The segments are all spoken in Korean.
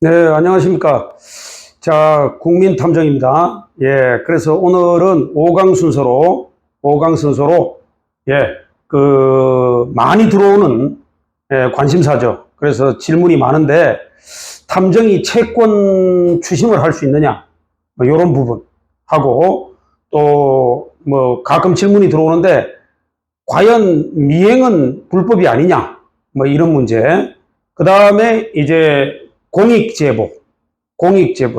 네, 안녕하십니까. 자, 국민탐정입니다. 예, 그래서 오늘은 5강 순서로, 예, 많이 들어오는, 관심사죠. 그래서 질문이 많은데, 탐정이 채권 추심을 할 수 있느냐, 뭐, 요런 부분 하고, 또, 뭐, 가끔 질문이 들어오는데, 과연 미행은 불법이 아니냐, 뭐, 이런 문제. 그 다음에 이제 공익제보,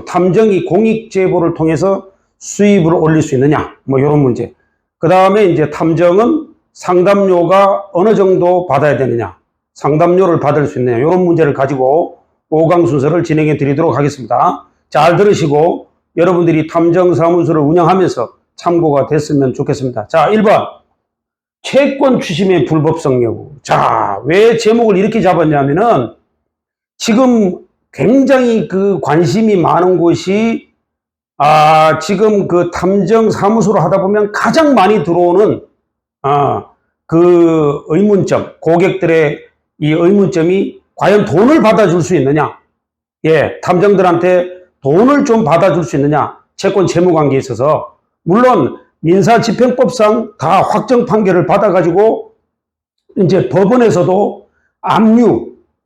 탐정이 공익제보를 통해서 수입을 올릴 수 있느냐, 뭐 이런 문제. 그 다음에 이제 탐정은 상담료가 어느 정도 받아야 되느냐, 상담료를 받을 수 있느냐, 이런 문제를 가지고 5강 순서를 진행해 드리도록 하겠습니다. 잘 들으시고 여러분들이 탐정사무소를 운영하면서 참고가 됐으면 좋겠습니다. 자, 1번. 채권 추심의 불법성 여부. 자, 왜 제목을 이렇게 잡았냐면은 지금 굉장히 관심이 많은 곳이, 지금 탐정 사무소로 하다 보면 가장 많이 들어오는, 의문점, 고객들의 이 의문점이 과연 돈을 받아줄 수 있느냐? 예, 탐정들한테 돈을 좀 받아줄 수 있느냐? 채권 채무 관계에 있어서. 물론, 민사집행법상 다 확정 판결을 받아가지고, 이제 법원에서도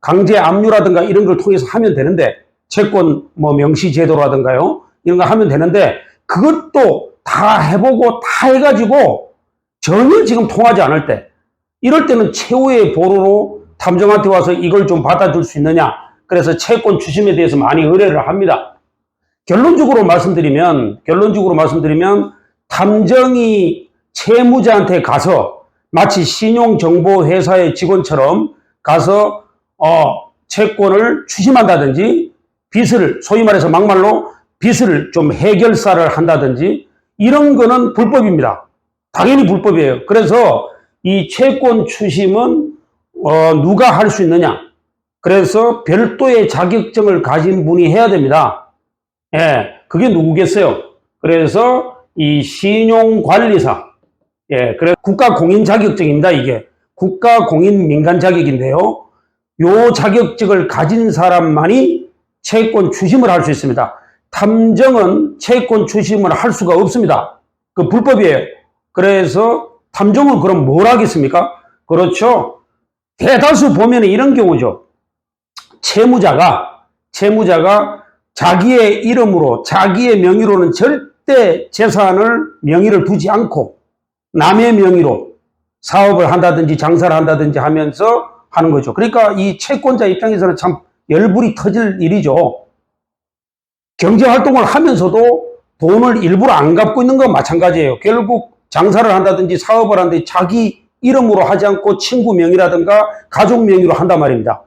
강제 압류라든가 이런 걸 통해서 하면 되는데, 채권 뭐 명시제도라든가요, 이런 거 하면 되는데, 그것도 다 해보고 다 해가지고 전혀 지금 통하지 않을 때, 이럴 때는 최후의 보루로 탐정한테 와서 이걸 좀 받아줄 수 있느냐. 그래서 채권 추심에 대해서 많이 의뢰를 합니다. 결론적으로 말씀드리면 탐정이 채무자한테 가서 마치 신용정보회사의 직원처럼 가서 채권을 추심한다든지 소위 말해서 막말로 빚을 좀 해결사를 한다든지 이런 거는 불법입니다. 당연히 불법이에요. 그래서 이 채권 추심은 누가 할 수 있느냐? 그래서 별도의 자격증을 가진 분이 해야 됩니다. 예, 그게 누구겠어요? 그래서 이 신용관리사, 예, 그래서 국가공인 자격증입니다. 이게 국가공인 민간 자격인데요. 요 자격증을 가진 사람만이 채권 추심을 할 수 있습니다. 탐정은 채권 추심을 할 수가 없습니다. 그 불법이에요. 그래서 탐정은 그럼 뭘 하겠습니까? 그렇죠. 대다수 보면 이런 경우죠. 채무자가 자기의 이름으로, 자기의 명의로는 절대 명의를 두지 않고 남의 명의로 사업을 한다든지 장사를 한다든지 하면서 하는 거죠. 그러니까 이 채권자 입장에서는 참 열불이 터질 일이죠. 경제활동을 하면서도 돈을 일부러 안 갚고 있는 건 마찬가지예요. 결국 장사를 한다든지 사업을 하는데 자기 이름으로 하지 않고 친구 명의라든가 가족 명의로 한단 말입니다.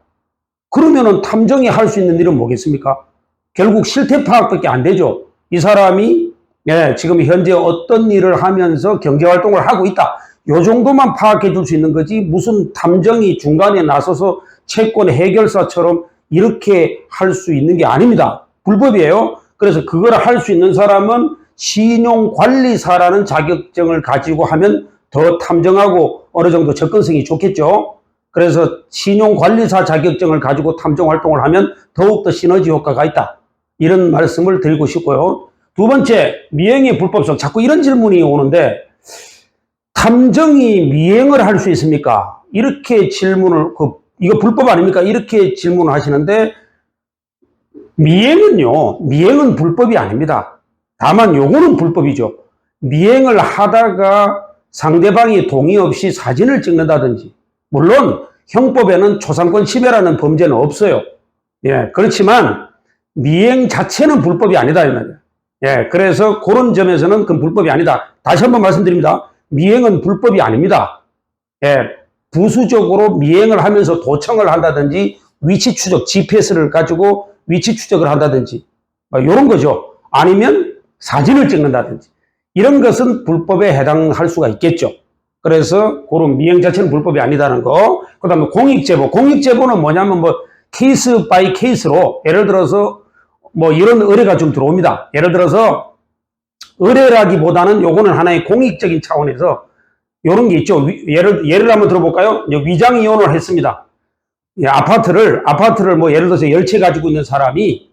그러면은 탐정이 할 수 있는 일은 뭐겠습니까? 결국 실태 파악밖에 안 되죠. 이 사람이 지금 현재 어떤 일을 하면서 경제활동을 하고 있다. 요 정도만 파악해 줄 수 있는 거지 무슨 탐정이 중간에 나서서 채권 해결사처럼 이렇게 할 수 있는 게 아닙니다. 불법이에요. 그래서 그걸 할 수 있는 사람은 신용관리사라는 자격증을 가지고 하면 더 탐정하고 어느 정도 접근성이 좋겠죠. 그래서 신용관리사 자격증을 가지고 탐정활동을 하면 더욱더 시너지 효과가 있다. 이런 말씀을 드리고 싶고요. 두 번째, 미행의 불법성. 자꾸 이런 질문이 오는데 탐정이 미행을 할 수 있습니까? 이렇게 질문을, 이거 불법 아닙니까? 이렇게 질문을 하시는데, 미행은 불법이 아닙니다. 다만 요거는 불법이죠. 미행을 하다가 상대방이 동의 없이 사진을 찍는다든지, 물론 형법에는 초상권 침해라는 범죄는 없어요. 예, 그렇지만 미행 자체는 불법이 아니다. 예, 그래서 그런 점에서는 그건 불법이 아니다. 다시 한번 말씀드립니다. 미행은 불법이 아닙니다. 예, 부수적으로 미행을 하면서 도청을 한다든지 위치 추적, GPS를 가지고 위치 추적을 한다든지 이런 거죠. 아니면 사진을 찍는다든지 이런 것은 불법에 해당할 수가 있겠죠. 그래서 그런 미행 자체는 불법이 아니다는 거. 그 다음에 공익제보는 뭐냐면 케이스 바이 케이스로 예를 들어서 이런 의뢰가 좀 들어옵니다. 예를 들어서 의뢰라기보다는 요거는 하나의 공익적인 차원에서 요런 게 있죠. 예를 한번 들어볼까요? 위장 이혼을 했습니다. 예, 아파트를 뭐 예를 들어서 10채 가지고 있는 사람이,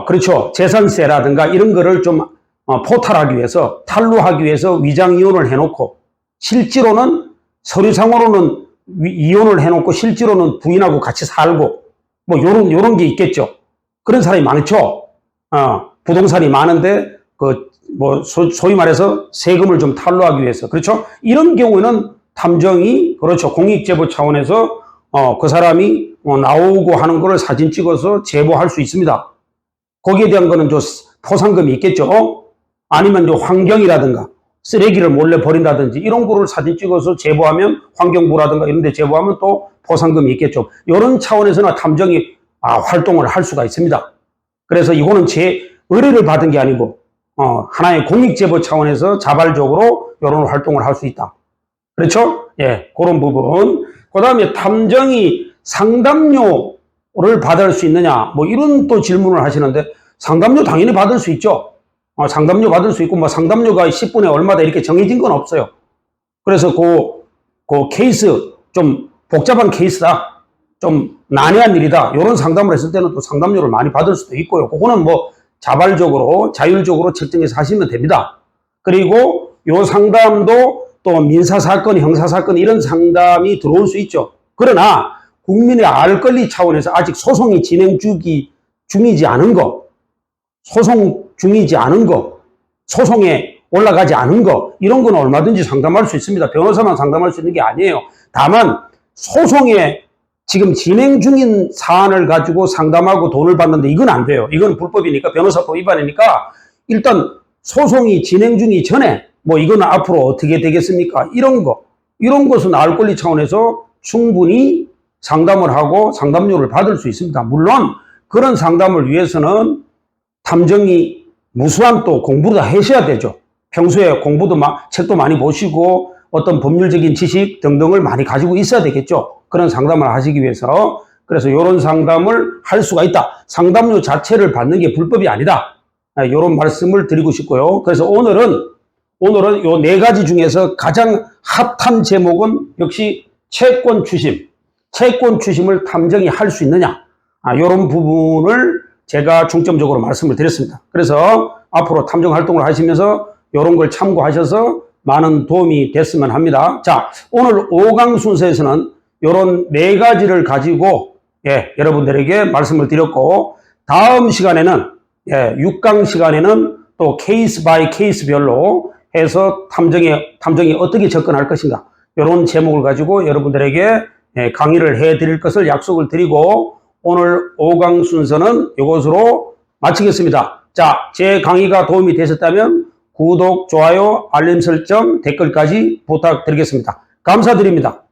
그렇죠. 재산세라든가 이런 거를 좀 포탈하기 위해서, 탈루하기 위해서 위장이혼을 해놓고, 실제로는 서류상으로는 이혼을 해놓고, 실제로는 부인하고 같이 살고, 뭐 요런 게 있겠죠. 그런 사람이 많죠. 부동산이 많은데, 소위 말해서 세금을 좀 탈루하기 위해서. 그렇죠. 이런 경우에는 탐정이, 그렇죠. 공익제보 차원에서, 그 사람이 나오고 하는 거를 사진 찍어서 제보할 수 있습니다. 거기에 대한 거는 포상금이 있겠죠. 아니면 환경이라든가 쓰레기를 몰래 버린다든지 이런 거를 사진 찍어서 제보하면 환경부라든가 이런 데 제보하면 또 포상금이 있겠죠. 이런 차원에서는 탐정이 활동을 할 수가 있습니다. 그래서 이거는 제 의뢰를 받은 게 아니고 하나의 공익제보 차원에서 자발적으로 이런 활동을 할 수 있다. 그렇죠? 예, 그런 부분. 그 다음에 탐정이 상담료를 받을 수 있느냐, 뭐 이런 또 질문을 하시는데, 상담료 당연히 받을 수 있죠. 상담료 받을 수 있고, 뭐 상담료가 10분에 얼마다 이렇게 정해진 건 없어요. 그래서 그 케이스, 좀 복잡한 케이스다, 좀 난해한 일이다, 이런 상담을 했을 때는 또 상담료를 많이 받을 수도 있고요. 그거는 뭐 자발적으로, 자율적으로 책정해서 하시면 됩니다. 그리고 요 상담도 또 민사사건, 형사사건 이런 상담이 들어올 수 있죠. 그러나 국민의 알 권리 차원에서 아직 소송이 중이지 않은 거, 소송에 올라가지 않은 거, 이런 건 얼마든지 상담할 수 있습니다. 변호사만 상담할 수 있는 게 아니에요. 다만 소송에 지금 진행 중인 사안을 가지고 상담하고 돈을 받는데 이건 안 돼요. 이건 불법이니까, 변호사법 위반이니까 일단 소송이 진행 중이 전에 뭐 이거는 앞으로 어떻게 되겠습니까? 이런 것은 알 권리 차원에서 충분히 상담을 하고 상담료를 받을 수 있습니다. 물론 그런 상담을 위해서는 탐정이 무수한 또 공부를 다 하셔야 되죠. 평소에 책도 많이 보시고 어떤 법률적인 지식 등등을 많이 가지고 있어야 되겠죠. 그런 상담을 하시기 위해서. 그래서 이런 상담을 할 수가 있다. 상담료 자체를 받는 게 불법이 아니다. 이런 말씀을 드리고 싶고요. 그래서 오늘은 요 4가지 중에서 가장 핫한 제목은 역시 채권 추심을 탐정이 할 수 있느냐, 이런 부분을 제가 중점적으로 말씀을 드렸습니다. 그래서 앞으로 탐정 활동을 하시면서 이런 걸 참고하셔서 많은 도움이 됐으면 합니다. 자, 오늘 5강 순서에서는 이런 4가지를 가지고 여러분들에게 말씀을 드렸고, 다음 시간에는 6강 시간에는 또 케이스 바이 케이스별로 해서 탐정이 어떻게 접근할 것인가, 이런 제목을 가지고 여러분들에게 강의를 해드릴 것을 약속을 드리고, 오늘 5강 순서는 이것으로 마치겠습니다. 자, 제 강의가 도움이 되셨다면 구독, 좋아요, 알림 설정, 댓글까지 부탁드리겠습니다. 감사드립니다.